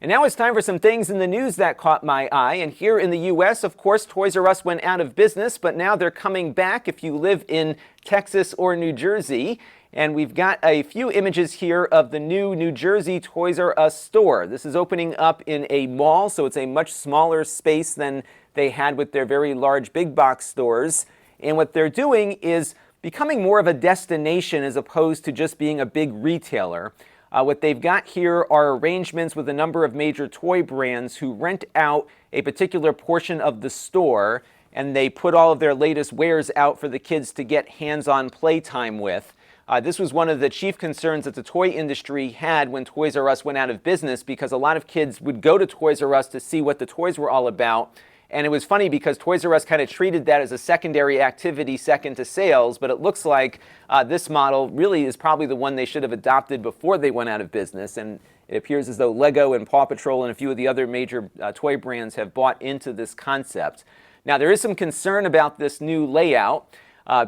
And now it's time for some things in the news that caught my eye. And here in the U.S., of course, Toys R Us went out of business, but now they're coming back if you live in Texas or New Jersey. And we've got a few images here of the new New Jersey Toys R Us store. This is opening up in a mall, so it's a much smaller space than they had with their very large big box stores. And what they're doing is becoming more of a destination as opposed to just being a big retailer. What they've got here are arrangements with a number of major toy brands who rent out a particular portion of the store, and they put all of their latest wares out for the kids to get hands-on playtime with. This was one of the chief concerns that the toy industry had when Toys R Us went out of business, because a lot of kids would go to Toys R Us to see what the toys were all about. And it was funny because Toys R Us kind of treated that as a secondary activity, second to sales, but it looks like this model really is probably the one they should have adopted before they went out of business. And it appears as though Lego and Paw Patrol and a few of the other major toy brands have bought into this concept. Now, there is some concern about this new layout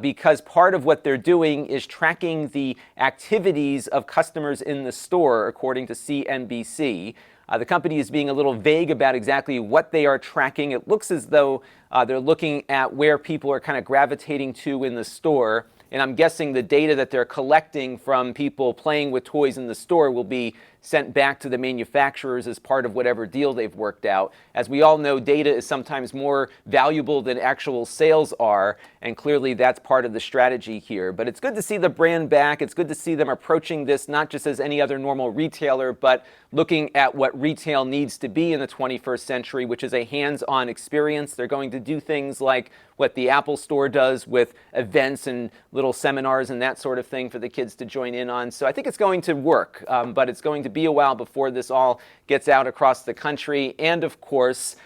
because part of what they're doing is tracking the activities of customers in the store, according to CNBC. The company is being a little vague about exactly what they are tracking. It looks as though they're looking at where people are kind of gravitating to in the store. And I'm guessing the data that they're collecting from people playing with toys in the store will be sent back to the manufacturers as part of whatever deal they've worked out. As we all know, data is sometimes more valuable than actual sales are, and clearly that's part of the strategy here. But it's good to see the brand back. It's good to see them approaching this not just as any other normal retailer, but looking at what retail needs to be in the 21st century, which is a hands-on experience. They're going to do things like what the Apple Store does with events and little seminars and that sort of thing for the kids to join in on. So I think it's going to work, but it's going to be a while before this all gets out across the country. And of course,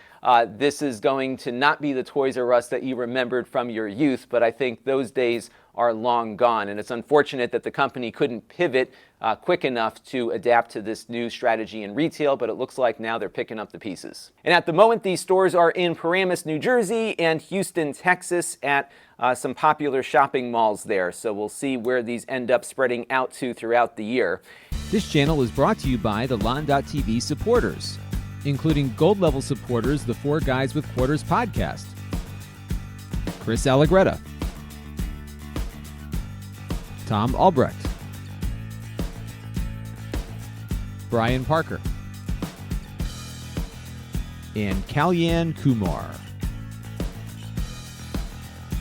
this is going to not be the Toys R Us that you remembered from your youth, but I think those days are long gone. And it's unfortunate that the company couldn't pivot quick enough to adapt to this new strategy in retail, but it looks like now they're picking up the pieces. And at the moment, these stores are in Paramus, New Jersey and Houston, Texas at some popular shopping malls there. So we'll see where these end up spreading out to throughout the year. This channel is brought to you by the Lon.TV supporters, including gold-level supporters, the Four Guys with Quarters podcast, Chris Allegretta, Tom Albrecht, Brian Parker, and Kalyan Kumar.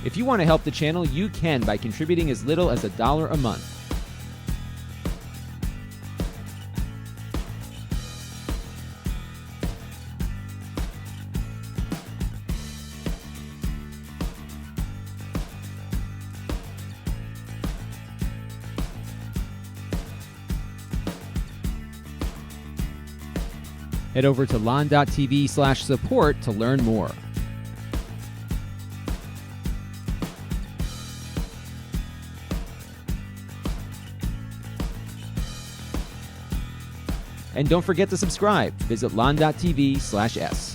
If you want to help the channel, you can by contributing as little as $1 a month. Head over to lon.tv/support to learn more. And don't forget to subscribe. Visit lon.tv/s.